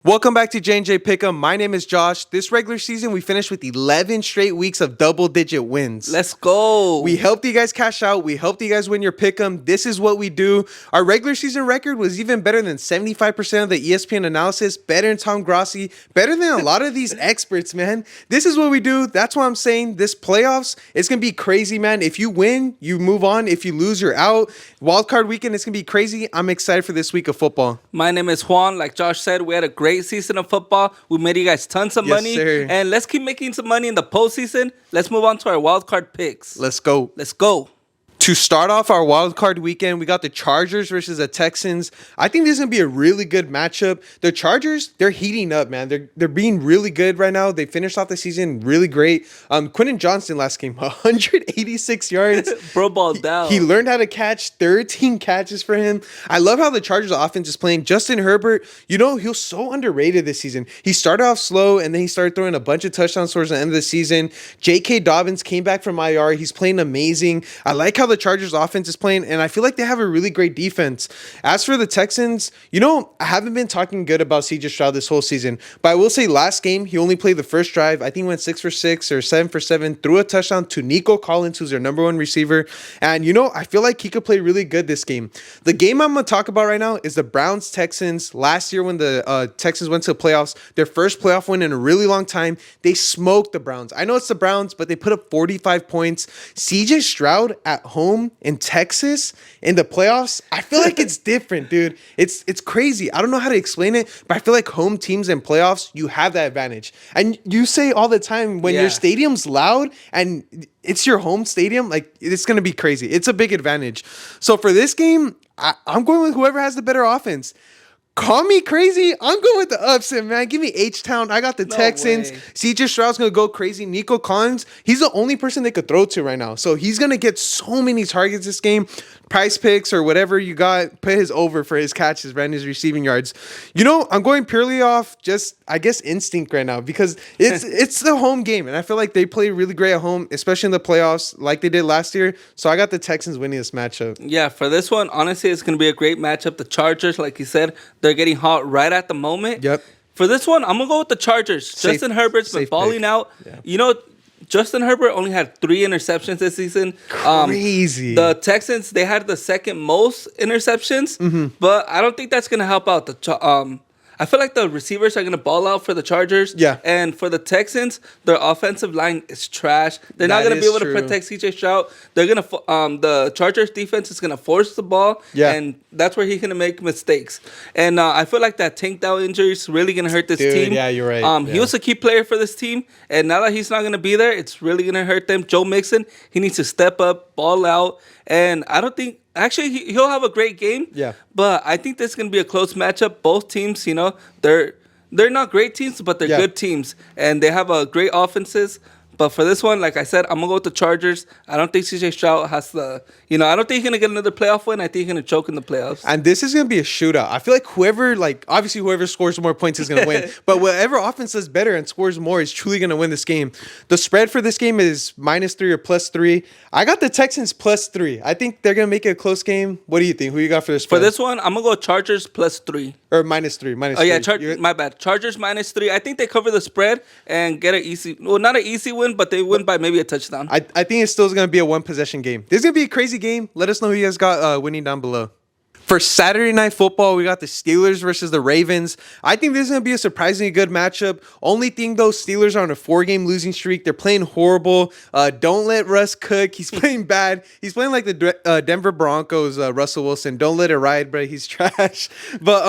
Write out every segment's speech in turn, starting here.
Welcome back to J&J Pick'em. My name is Josh. This regular season, we finished with 11 straight weeks of double-digit wins. Let's go. We helped you guys cash out. We helped you guys win your Pick'em. This is what we do. Our regular season record was even better than 75% of the ESPN analysis, better than Tom Grossi, better than a lot of these experts, man. This is what we do. That's why I'm saying this playoffs, it's going to be crazy, man. If you win, you move on. If you lose, you're out. Wildcard weekend, it's going to be crazy. I'm excited for this week of football. My name is Juan. Like Josh said, we had a great season of football. We made you guys tons of money. Sir. And let's keep making some money in the postseason. Let's move on to our wild card picks. Let's go. Let's go. To start off our wild card weekend, we got the Chargers versus the Texans. I think this is going to be a really good matchup. The Chargers, they're heating up, man. They're being really good right now. They finished off the season really great. Quentin Johnston last game, 186 yards. Bro balled down. He learned how to catch, 13 catches for him. I love how the Chargers offense is playing. Justin Herbert, he was so underrated this season. He started off slow, and then he started throwing a bunch of touchdowns towards the end of the season. J.K. Dobbins came back from IR. He's playing amazing. I like how the Chargers offense is playing, and I feel like they have a really great defense. As for the Texans, I haven't been talking good about C.J. Stroud this whole season, but I will say last game, he only played the first drive. I think he went 6 for 6 or 7 for 7, threw a touchdown to Nico Collins, who's their number one receiver, and I feel like he could play really good this game. The game I'm going to talk about right now is the Browns-Texans. Last year when the Texans went to the playoffs, their first playoff win in a really long time, they smoked the Browns. I know it's the Browns, but they put up 45 points. C.J. Stroud at home in Texas in the playoffs, I feel like it's different, dude. It's crazy. I don't know how to explain it, but I feel like home teams in playoffs, you have that advantage. And you say all the time when your stadium's loud and it's your home stadium, like it's going to be crazy. It's a big advantage. So for this game, I'm going with whoever has the better offense. Call me crazy. I'm going with the upset, man. Give me H-Town. I got the Texans. C.J. Stroud's going to go crazy. Nico Collins, he's the only person they could throw to right now. So he's going to get so many targets this game. Price picks or whatever you got, put his over for his catches, right, and his receiving yards. I'm going purely off just, I guess, instinct right now because it's the home game. And I feel like they play really great at home, especially in the playoffs like they did last year. So I got the Texans winning this matchup. Yeah, for this one, honestly, it's going to be a great matchup. The Chargers, like you said, they're getting hot right at the moment. Yep. For this one, I'm going to go with the Chargers. Justin Herbert's been balling out. Yeah. Justin Herbert only had 3 interceptions this season. Crazy. The Texans, they had the second most interceptions, but I don't think that's going to help out I feel like the receivers are going to ball out for the Chargers. Yeah. And for the Texans, their offensive line is trash. They're not going to be able to protect C.J. Stroud. They're going to the Chargers defense is going to force the ball. Yeah. And that's where he's going to make mistakes. And I feel like that Tank Dell injury is really going to hurt this team. Yeah, you're right. He was a key player for this team. And now that he's not going to be there, it's really going to hurt them. Joe Mixon, he needs to step up, ball out. And I don't think... Actually, he'll have a great game. Yeah. But I think this is going to be a close matchup. Both teams, they're not great teams, but they're good teams. And they have great offenses. But for this one, like I said, I'm going to go with the Chargers. I don't think C.J. Stroud has I don't think he's going to get another playoff win. I think he's going to choke in the playoffs. And this is going to be a shootout. I feel like whoever scores more points is going to win. But whatever offense does better and scores more is truly going to win this game. The spread for this game is -3 or +3. I got the Texans +3. I think they're going to make it a close game. What do you think? Who you got for this spread? For this one, I'm going to go Chargers +3. Or -3. Oh, yeah, my bad. Chargers -3. I think they cover the spread and get not an easy win, but they win by maybe a touchdown. I think it's still going to be a one-possession game. This is going to be a crazy game. Let us know who you guys got winning down below. For Saturday Night Football, we got the Steelers versus the Ravens. I think this is going to be a surprisingly good matchup. Only thing, though, Steelers are on a 4-game losing streak. They're playing horrible. Don't let Russ cook. He's playing bad. He's playing like the Denver Broncos, Russell Wilson. Don't let it ride, bro. He's trash. But,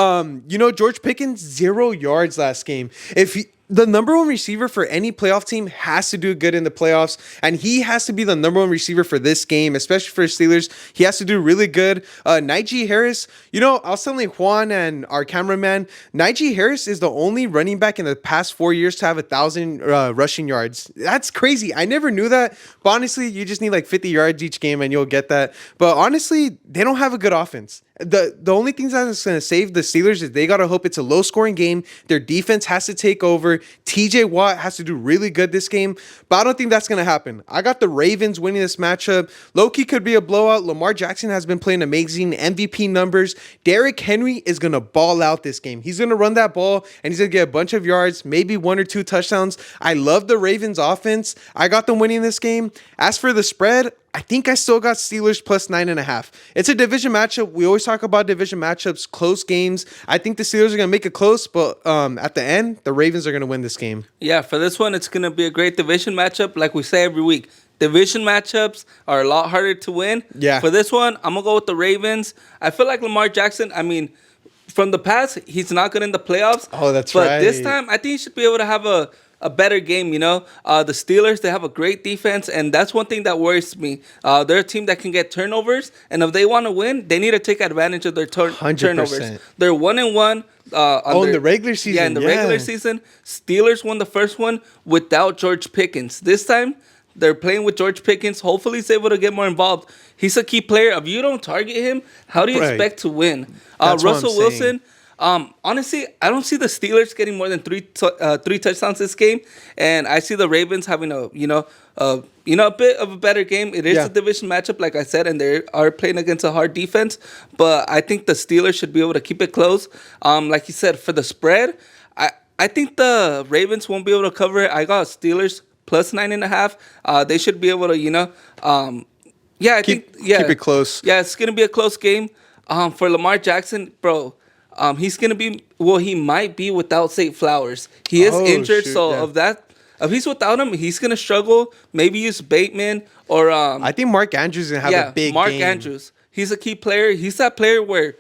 George Pickens, 0 yards last game. The number one receiver for any playoff team has to do good in the playoffs, and he has to be the number one receiver for this game, especially for Steelers. He has to do really good. Najee Harris, I was telling Juan and our cameraman, Najee Harris is the only running back in the past 4 years to have 1,000 rushing yards. That's crazy. I never knew that, but honestly, you just need like 50 yards each game and you'll get that. But honestly, they don't have a good offense. The only thing that's going to save the Steelers is they got to hope it's a low scoring game. Their defense has to take over. TJ Watt has to do really good this game, but I don't think that's going to happen. I got the Ravens winning this matchup. Low-key could be a blowout. Lamar Jackson has been playing amazing MVP numbers. Derrick Henry is going to ball out this game. He's going to run that ball and he's going to get a bunch of yards, maybe 1 or 2 touchdowns. I love the Ravens offense. I got them winning this game. As for the spread, I think I still got Steelers plus 9.5. It's a division matchup. We always talk about division matchups, close games. I think the Steelers are going to make it close, but at the end, the Ravens are going to win this game. Yeah, for this one, it's going to be a great division matchup. Like we say every week, division matchups are a lot harder to win. Yeah. For this one, I'm going to go with the Ravens. I feel like Lamar Jackson, from the past, he's not good in the playoffs. Oh, that's right. right. But this time, I think he should be able to have a better game, The Steelers, they have a great defense, and that's one thing that worries me. They're a team that can get turnovers, and if they want to win, they need to take advantage of their turnovers. They're 1-1. In the regular season. Yeah, in the regular season. Steelers won the first one without George Pickens. This time, they're playing with George Pickens. Hopefully, he's able to get more involved. He's a key player. If you don't target him, how do you expect to win? Russell Wilson. Honestly, I don't see the Steelers getting more than three touchdowns this game, and I see the Ravens having a bit of a better game. It is a division matchup, like I said, and they are playing against a hard defense. But I think the Steelers should be able to keep it close. Like you said, for the spread, I think the Ravens won't be able to cover it. I got Steelers plus 9.5. They should be able to, keep it close. Yeah, it's gonna be a close game. For Lamar Jackson, bro. He's gonna be he might be without Zay Flowers. He is injured, if he's without him, he's gonna struggle. Maybe use Bateman or I think Mark Andrews is gonna have a big game. Andrews. He's a key player. He's that player where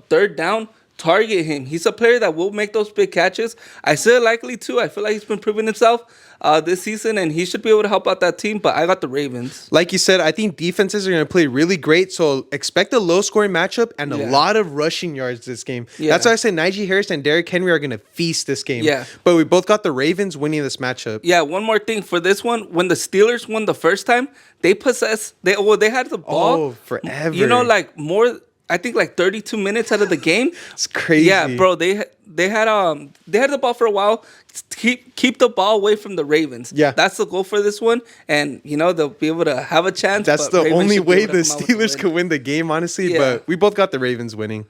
third down, target him. He's a player that will make those big catches. I still likely too. I feel like he's been proving himself this season, and he should be able to help out that team. But I got the Ravens. Like you said, I think defenses are going to play really great. So expect a low-scoring matchup and a lot of rushing yards this game. Yeah. That's why I said Najee Harris and Derrick Henry are going to feast this game. Yeah. But we both got the Ravens winning this matchup. Yeah. One more thing for this one: when the Steelers won the first time, they had the ball. Oh, forever. I think 32 minutes out of the game. It's crazy. Yeah, bro. They had the ball for a while. Keep the ball away from the Ravens. Yeah, that's the goal for this one, and they'll be able to have a chance. That's the only way the Steelers could win the game, honestly. Yeah. But we both got the Ravens winning.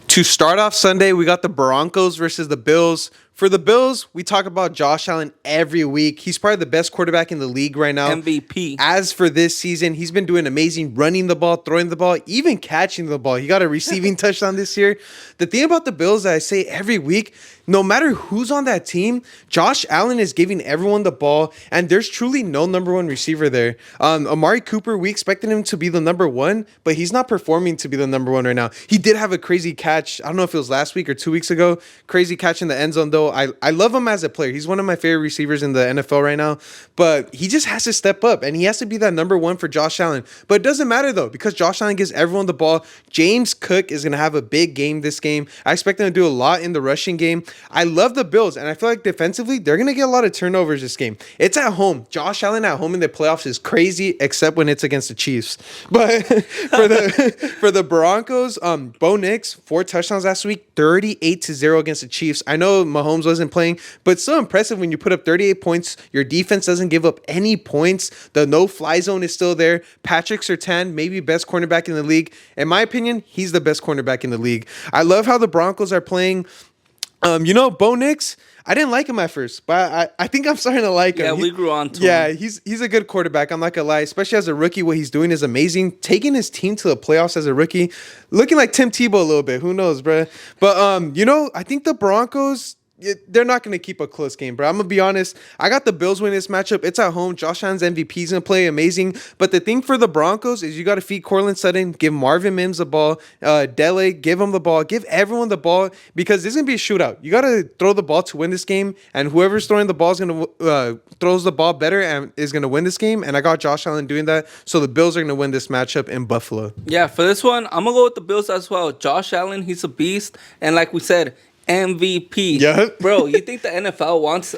To start off Sunday, we got the Broncos versus the Bills. For the Bills, we talk about Josh Allen every week. He's probably the best quarterback in the league right now. MVP. As for this season, he's been doing amazing running the ball, throwing the ball, even catching the ball. He got a receiving touchdown this year. The thing about the Bills that I say every week, no matter who's on that team, Josh Allen is giving everyone the ball, and there's truly no number one receiver there. Amari Cooper, we expected him to be the number one, but he's not performing to be the number one right now. He did have a crazy catch. I don't know if it was last week or 2 weeks ago. Crazy catch in the end zone, though. I love him as a player. He's one of my favorite receivers in the NFL right now, but he just has to step up, and he has to be that number one for Josh Allen. But it doesn't matter, though, because Josh Allen gives everyone the ball. James Cook is going to have a big game this game. I expect him to do a lot in the rushing game. I love the Bills, and I feel like defensively, they're going to get a lot of turnovers this game. It's at home. Josh Allen at home in the playoffs is crazy, except when it's against the Chiefs. But for the Broncos, Bo Nix, 4 touchdowns last week, 38-0 against the Chiefs. I know Mahomes wasn't playing, but it's so impressive when you put up 38 points. Your defense doesn't give up any points. The no-fly zone is still there. Patrick Surtain, maybe best cornerback in the league. In my opinion, he's the best cornerback in the league. I love how the Broncos are playing. Bo Nix, I didn't like him at first, but I think I'm starting to like him. Yeah, we grew on to him. Yeah, he's a good quarterback. I'm not going to lie. Especially as a rookie, what he's doing is amazing. Taking his team to the playoffs as a rookie. Looking like Tim Tebow a little bit. Who knows, bro? But, I think the Broncos, they're not going to keep a close game, bro. I'm going to be honest. I got the Bills winning this matchup. It's at home. Josh Allen's MVP is going to play amazing. But the thing for the Broncos is you got to feed Cortland Sutton, give Marvin Mims the ball, Dele, give him the ball, give everyone the ball, because this is going to be a shootout. You got to throw the ball to win this game, and whoever's throwing the ball is going to throws the ball better and is going to win this game. And I got Josh Allen doing that. So the Bills are going to win this matchup in Buffalo. Yeah, for this one, I'm going to go with the Bills as well. Josh Allen, he's a beast. And like we said, MVP. Yep. Bro, you think the NFL wants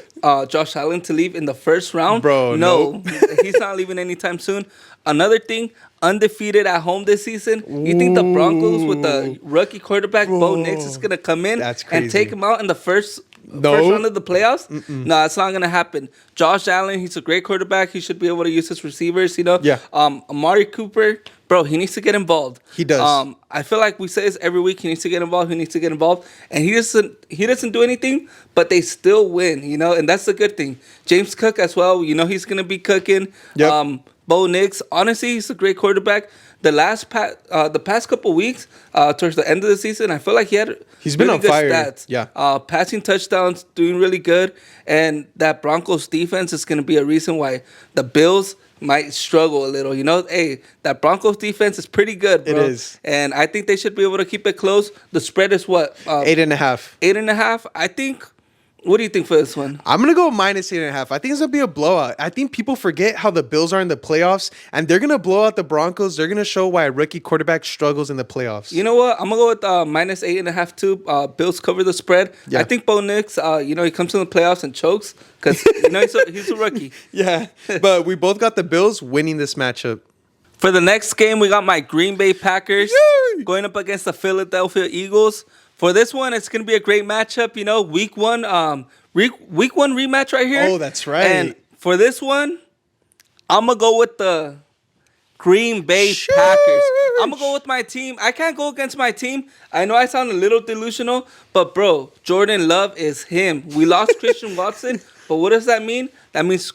Josh Allen to leave in the first round? Bro, no. He's not leaving anytime soon. Another thing, undefeated at home this season. You think the Broncos with the rookie quarterback Bo Nix is gonna come in That's and take him out in the first round of the playoffs? No, it's not gonna happen. Josh Allen, he's a great quarterback. He should be able to use his receivers. Yeah. Amari Cooper, bro, he needs to get involved. He does. I feel like we say this every week. He needs to get involved. He needs to get involved, and he doesn't. He doesn't do anything, but they still win. And that's the good thing. James Cook as well. He's gonna be cooking. Yep. Bo Nix, honestly, he's a great quarterback. The past couple weeks, towards the end of the season, I feel like he's been really on good fire. stats. Yeah. Passing touchdowns, doing really good, and that Broncos defense is going to be a reason why the Bills might struggle a little. Hey, that Broncos defense is pretty good, bro. It is, and I think they should be able to keep it close. The spread is what 8.5. 8.5. I think. What do you think for this one? I'm going to go minus 8.5. I think it's going to be a blowout. I think people forget how the Bills are in the playoffs, and they're going to blow out the Broncos. They're going to show why a rookie quarterback struggles in the playoffs. You know what? I'm going to go with minus 8.5 too. Bills cover the spread. Yeah. I think Bo Nix, he comes in the playoffs and chokes because, he's a rookie. Yeah, but we both got the Bills winning this matchup. For the next game, we got my Green Bay Packers going up against the Philadelphia Eagles. For this one, it's going to be a great matchup. Week one rematch right here. Oh, that's right. And for this one, I'm going to go with the Green Bay Packers. I'm going to go with my team. I can't go against my team. I know I sound a little delusional, but, bro, Jordan Love is him. We lost Christian Watson, but what does that mean? That means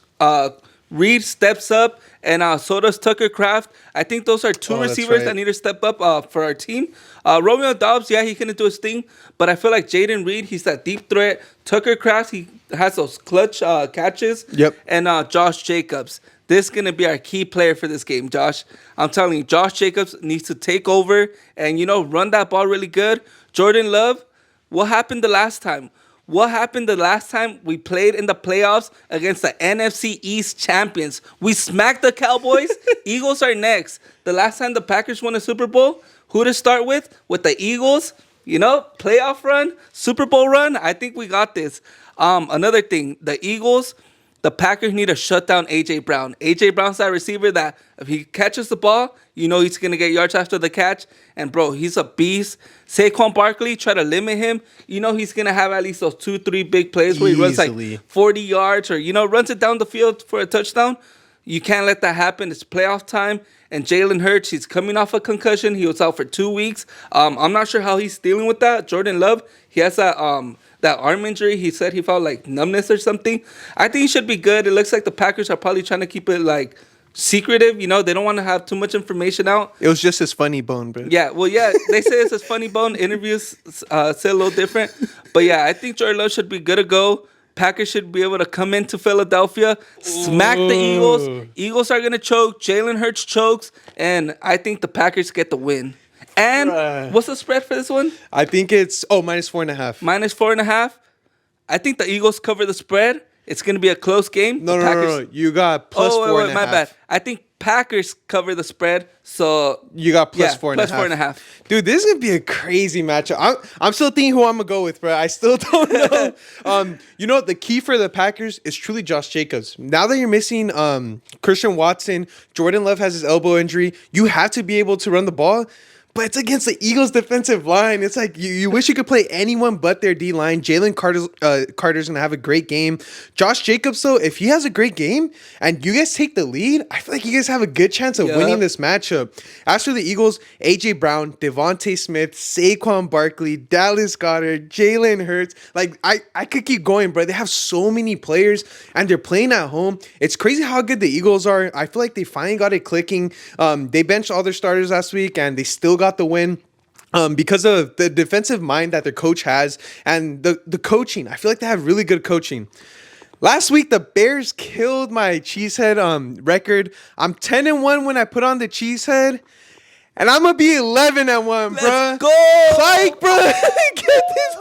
Reed steps up, and so does Tucker Kraft. I think those are two receivers that need to step up for our team. Romeo Dobbs, he can do his thing, but I feel like Jaden Reed, he's that deep threat. Tucker Kraft, he has those clutch catches. Yep. And Josh Jacobs. This is going to be our key player for this game, Josh. I'm telling you, Josh Jacobs needs to take over and, run that ball really good. Jordan Love, what happened the last time? What happened the last time we played in the playoffs against the NFC East champions? We smacked the Cowboys. Eagles are next. The last time the Packers won a Super Bowl, who to start with? With the Eagles. Playoff run, Super Bowl run. I think we got this. Another thing, the Eagles, the Packers need to shut down A.J. Brown. A.J. Brown's that receiver that if he catches the ball, he's going to get yards after the catch. And, bro, he's a beast. Saquon Barkley, try to limit him. He's going to have at least those 2-3 big plays where he runs like 40 yards or, runs it down the field for a touchdown. You can't let that happen. It's playoff time. And Jalen Hurts, he's coming off a concussion. He was out for 2 weeks. I'm not sure how he's dealing with that. Jordan Love, he has that arm injury. He said he felt like numbness or something. I think he should be good. It looks like the Packers are probably trying to keep it like secretive. They don't want to have too much information out. It was just his funny bone, bro. Yeah, they say it's his funny bone. Interviews say a little different. But yeah, I think Jordan Love should be good to go. Packers should be able to come into Philadelphia, smack the Eagles. Eagles are going to choke. Jalen Hurts chokes. And I think the Packers get the win. And what's the spread for this one? I think it's minus 4.5. Minus 4.5. I think the Eagles cover the spread. It's going to be a close game. No. You got plus 4.5. My bad. I think Packers cover the spread. So you got plus 4.5. Plus 4.5. Dude, this is gonna be a crazy matchup. I'm still thinking who I'm gonna go with, bro. I still don't know. The key for the Packers is truly Josh Jacobs. Now that you're missing Christian Watson, Jordan Love has his elbow injury. You have to be able to run the ball. But it's against the Eagles' defensive line. It's like you wish you could play anyone but their D-line. Jalen Carter's going to have a great game. Josh Jacobs, though, if he has a great game and you guys take the lead, I feel like you guys have a good chance of winning this matchup. As for the Eagles, A.J. Brown, Devontae Smith, Saquon Barkley, Dallas Goedert, Jalen Hurts. Like, I could keep going, bro. They have so many players and they're playing at home. It's crazy how good the Eagles are. I feel like they finally got it clicking. They benched all their starters last week and they still got the win because of the defensive mind that their coach has and the coaching. I feel like they have really good coaching. Last week, the Bears killed my Cheesehead record. I'm 10-1 when I put on the Cheesehead, and I'm going to be 11-1, bro. Let's go! Psych, bro. Get this.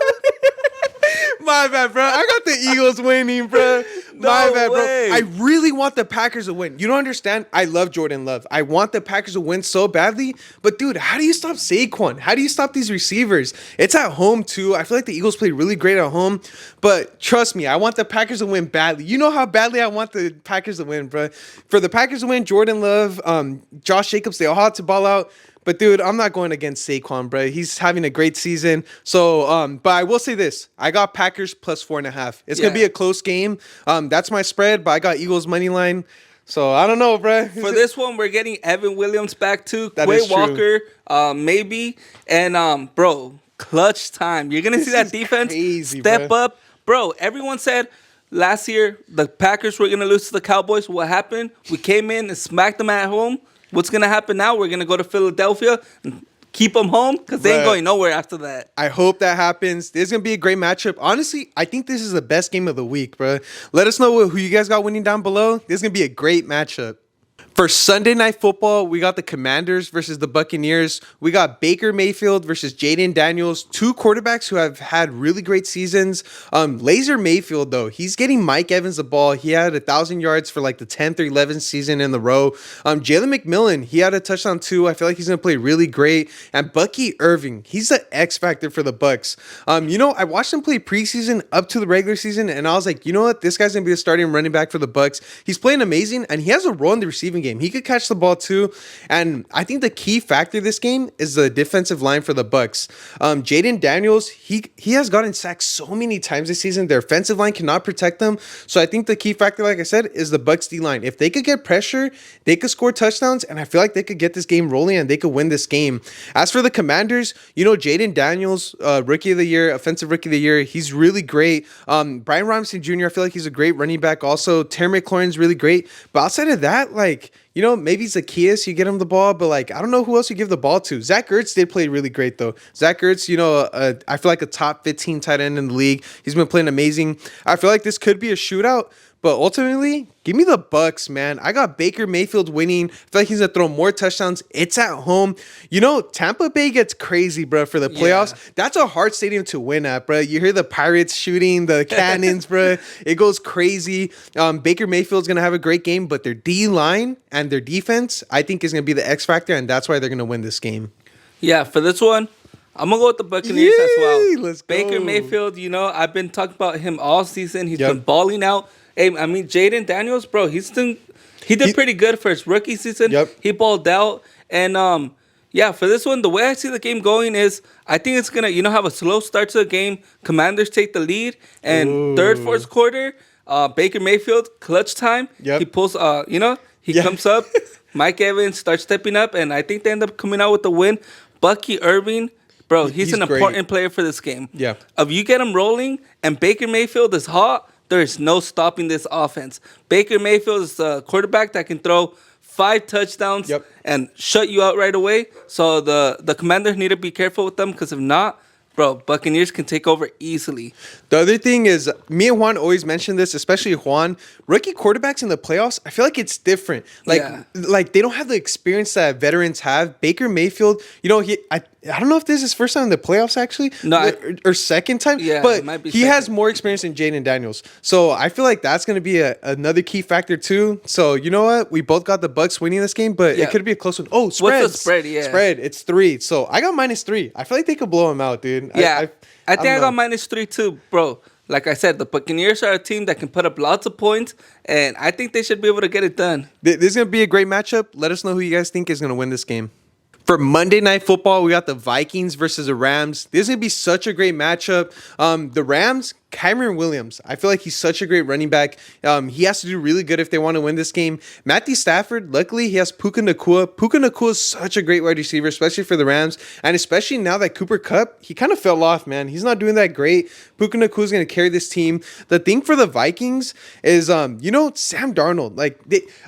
My bad, bro. I got the Eagles winning, bro. My No bad, way. bro. I really want the Packers to win. You don't understand? I love Jordan Love. I want the Packers to win so badly. But, dude, how do you stop Saquon? How do you stop these receivers? It's at home, too. I feel like the Eagles play really great at home. But trust me, I want the Packers to win badly. You know how badly I want the Packers to win, bro. For the Packers to win, Jordan Love, Josh Jacobs, they all have to ball out. But dude, I'm not going against Saquon, bro. He's having a great season. So, but I will say this: I got Packers plus 4.5. It's gonna be a close game. That's my spread, but I got Eagles money line. So I don't know, bro. For this one, we're getting Evan Williams back too. That Quay is true. Walker, maybe, and bro, clutch time. You're gonna see that defense crazy, step bro. up, bro. Everyone said last year the Packers were gonna lose to the Cowboys. What happened? We came in and smacked them at home. What's going to happen now? We're going to go to Philadelphia and keep them home because they ain't going nowhere after that. I hope that happens. This is going to be a great matchup. Honestly, I think this is the best game of the week, bro. Let us know who you guys got winning down below. This is going to be a great matchup. For Sunday Night Football, we got the Commanders versus the Buccaneers. We got Baker Mayfield versus Jaden Daniels, two quarterbacks who have had really great seasons. Laser Mayfield, though, he's getting Mike Evans the ball. He had 1,000 yards for like the 10th or 11th season in the row. Jalen McMillan, he had a touchdown too. I feel like he's going to play really great. And Bucky Irving, he's the X factor for the Bucs. I watched him play preseason up to the regular season, and I was like, you know what? This guy's going to be the starting running back for the Bucs. He's playing amazing, and he has a role in the receiving game. He could catch the ball too, and I think the key factor this game is the defensive line for the Bucs. Jaden Daniels, he has gotten sacked so many times this season. Their offensive line cannot protect them, so I think the key factor, like I said, is the Bucs D line. If they could get pressure, they could score touchdowns, and I feel like they could get this game rolling and they could win this game. As for the Commanders, Jaden Daniels, rookie of the year, offensive rookie of the year, he's really great. Brian Robinson Jr., I feel like he's a great running back. Also, Terry McLaurin's really great, but outside of that, maybe Zacchaeus, you get him the ball, but I don't know who else you give the ball to. Zach Ertz did play really great though. Zach Ertz, I feel like a top 15 tight end in the league. He's been playing amazing. I feel like this could be a shootout, but ultimately, give me the Bucs, man. I got Baker Mayfield winning. I feel like he's going to throw more touchdowns. It's at home. Tampa Bay gets crazy, bro, for the playoffs. Yeah. That's a hard stadium to win at, bro. You hear the Pirates shooting the cannons, bro. It goes crazy. Baker Mayfield's going to have a great game, but their D-line and their defense, I think, is going to be the X factor, and that's why they're going to win this game. Yeah, for this one, I'm going to go with the Buccaneers as well. Let's go. Baker Mayfield, I've been talking about him all season. He's been balling out. Hey, I mean, Jaden Daniels, bro, he did pretty good for his rookie season. Yep. He balled out. And, for this one, the way I see the game going is I think it's going to, have a slow start to the game. Commanders take the lead. And third, fourth quarter, Baker Mayfield, clutch time. Yep. He pulls, comes up. Mike Evans starts stepping up. And I think they end up coming out with the win. Bucky Irving, bro, he's an important player for this game. Yeah. If you get him rolling and Baker Mayfield is hot, there is no stopping this offense. Baker Mayfield is the quarterback that can throw 5 touchdowns and shut you out right away. So the Commanders need to be careful with them because if not, bro, Buccaneers can take over easily. The other thing is, me and Juan always mention this, especially Juan. Rookie quarterbacks in the playoffs, I feel like it's different. Like they don't have the experience that veterans have. Baker Mayfield, I don't know if this is his first time in the playoffs, actually. No, or second time. Yeah, but it might be he has more experience than Jaden Daniels. So I feel like that's going to be another key factor, too. So, you know what? We both got the Bucs winning this game, but it could be a close one. Oh, spread. What's the spread? Yeah. Spread. It's 3. So I got -3. I feel like they could blow him out, dude. Yeah. I think I got -3, too, bro. Like I said, the Buccaneers are a team that can put up lots of points, and I think they should be able to get it done. This is going to be a great matchup. Let us know who you guys think is going to win this game. For Monday Night Football, we got the Vikings versus the Rams. This is going to be such a great matchup. The Rams, Kyren Williams, I feel like he's such a great running back. He has to do really good if they want to win this game. Matthew Stafford, luckily, he has Puka Nacua. Puka Nacua is such a great wide receiver, especially for the Rams. And especially now that Cooper Kupp, he kind of fell off, man. He's not doing that great. Puka Nacua is going to carry this team. The thing for the Vikings is, Sam Darnold.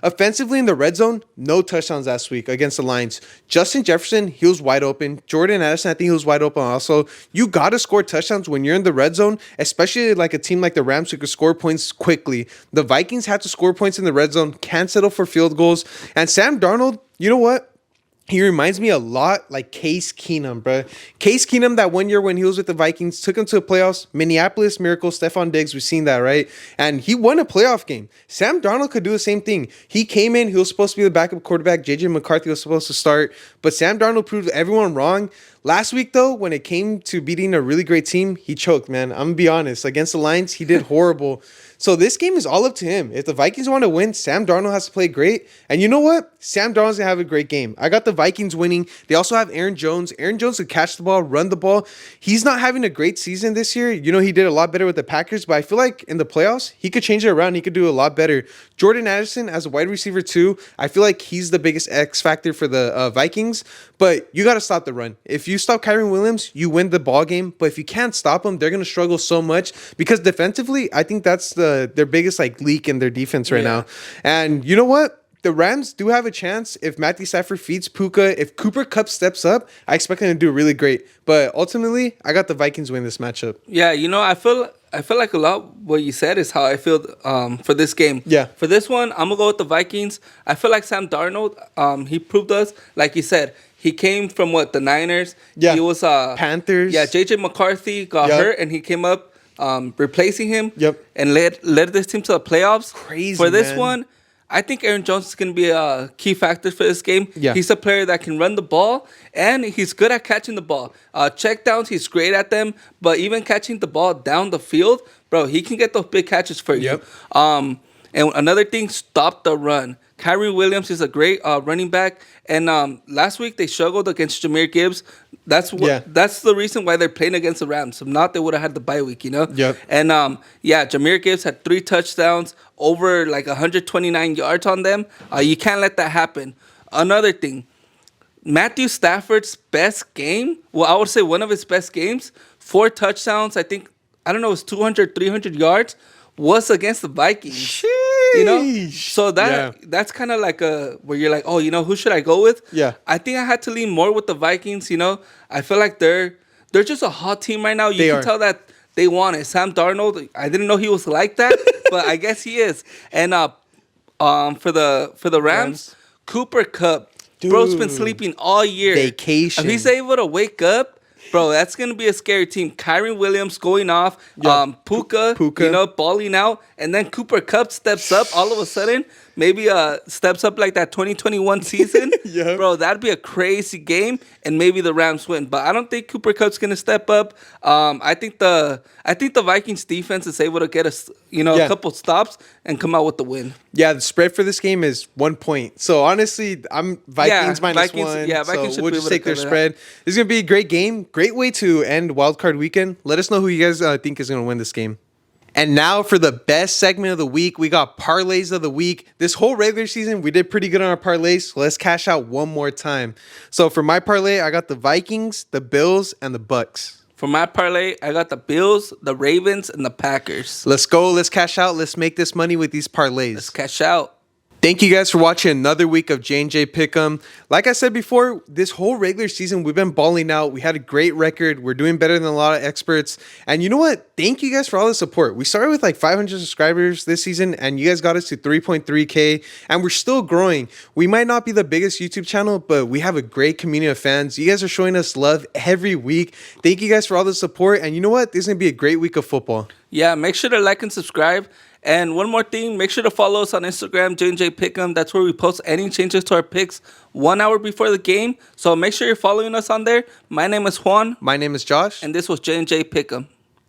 Offensively in the red zone, no touchdowns last week against the Lions. Justin Jefferson, he was wide open. Jordan Addison, I think he was wide open also. You got to score touchdowns when you're in the red zone, especially like a team like the Rams who could score points quickly. The Vikings have to score points in the red zone, can't settle for field goals. And Sam Darnold, you know what? He reminds me a lot like Case Keenum, bro. Case Keenum, that one year when he was with the Vikings, took him to the playoffs. Minneapolis Miracle, Stephon Diggs, we've seen that, right? And he won a playoff game. Sam Darnold could do the same thing. He came in, he was supposed to be the backup quarterback. JJ McCarthy was supposed to start, but Sam Darnold proved everyone wrong. Last week, though, when it came to beating a really great team, he choked, man. I'm going to be honest. Against the Lions, he did horrible. So this game is all up to him. If the Vikings want to win, Sam Darnold has to play great. And you know what? Sam Darnold's going to have a great game. I got the Vikings winning. They also have Aaron Jones. Aaron Jones could catch the ball, run the ball. He's not having a great season this year. You know, he did a lot better with the Packers, but I feel like in the playoffs, he could change it around. He could do a lot better. Jordan Addison as a wide receiver too, I feel like he's the biggest X factor for the Vikings, but you got to stop the run. If you stop Kyren Williams, you win the ball game, but if you can't stop them, they're going to struggle so much because defensively, I think that's their biggest like leak in their defense right now. And you know what? The Rams do have a chance if Matthew Stafford feeds Puka. If Cooper Kupp steps up, I expect them to do really great. But ultimately, I got the Vikings win this matchup. Yeah, you know, I feel like a lot what you said is how I feel for this game. Yeah. For this one, I'm gonna go with the Vikings. I feel like Sam Darnold, he proved us, like you said, he came from the Niners. Yeah. He was Panthers. Yeah, JJ McCarthy got hurt and he came up replacing him. Yep. And led this team to the playoffs. Crazy. For this man. one, I think Aaron Jones is going to be a key factor for this game. Yeah. He's a player that can run the ball, and he's good at catching the ball. Check downs, he's great at them, but even catching the ball down the field, bro, he can get those big catches for you. And another thing, stop the run. Kyren Williams is a great running back, and last week they struggled against Jahmyr Gibbs. That's the reason why they're playing against the Rams. If not, they would have had the bye week, you know? Yep. And Jahmyr Gibbs had 3 touchdowns, over like 129 yards on them. You can't let that happen. Another thing, Matthew Stafford's best game, well, I would say one of his best games, 4 touchdowns, I don't know, it was 200, 300 yards, was against the Vikings. Sheesh. You know? So that's kind of like where you're like, oh, you know, who should I go with? Yeah. I think I had to lean more with the Vikings, you know? I feel like they're just a hot team right now. You can tell that they want it. Sam Darnold, I didn't know he was like that, but I guess he is. And for the Rams, Cooper Kupp, bro's been sleeping all year. Vacation. If he's able to wake up, bro, that's going to be a scary team. Kyren Williams going off, Puka, you know, balling out, and then Cooper Kupp steps up all of a sudden, maybe steps up like that 2021 season. Bro, that'd be a crazy game, and maybe the Rams win. But I don't think Cooper Kupp's going to step up. I think the Vikings defense is able to get a couple stops and come out with the win. Yeah, the spread for this game is 1 point. So honestly, I'm Vikings minus 1. Yeah, Vikings so we'll just take their spread. This is gonna be a great game. Great way to end wildcard weekend. Let us know who you guys think is gonna win this game. And now for the best segment of the week, we got parlays of the week. This whole regular season, we did pretty good on our parlays. So let's cash out one more time. So for my parlay, I got the Vikings, the Bills, and the Bucks. For my parlay, I got the Bills, the Ravens, and the Packers. Let's go. Let's cash out. Let's make this money with these parlays. Let's cash out. Thank you guys for watching another week of J&J Pick'em. Like I said before, this whole regular season, we've been balling out. We had a great record. We're doing better than a lot of experts. And you know what? Thank you guys for all the support. We started with like 500 subscribers this season, and you guys got us to 3.3K, and we're still growing. We might not be the biggest YouTube channel, but we have a great community of fans. You guys are showing us love every week. Thank you guys for all the support. And you know what? This is going to be a great week of football. Yeah, make sure to like and subscribe. And one more thing, make sure to follow us on Instagram, J&J Pick'em. That's where we post any changes to our picks 1 hour before the game. So make sure you're following us on there. My name is Juan. My name is Josh. And this was J&J Pick'em.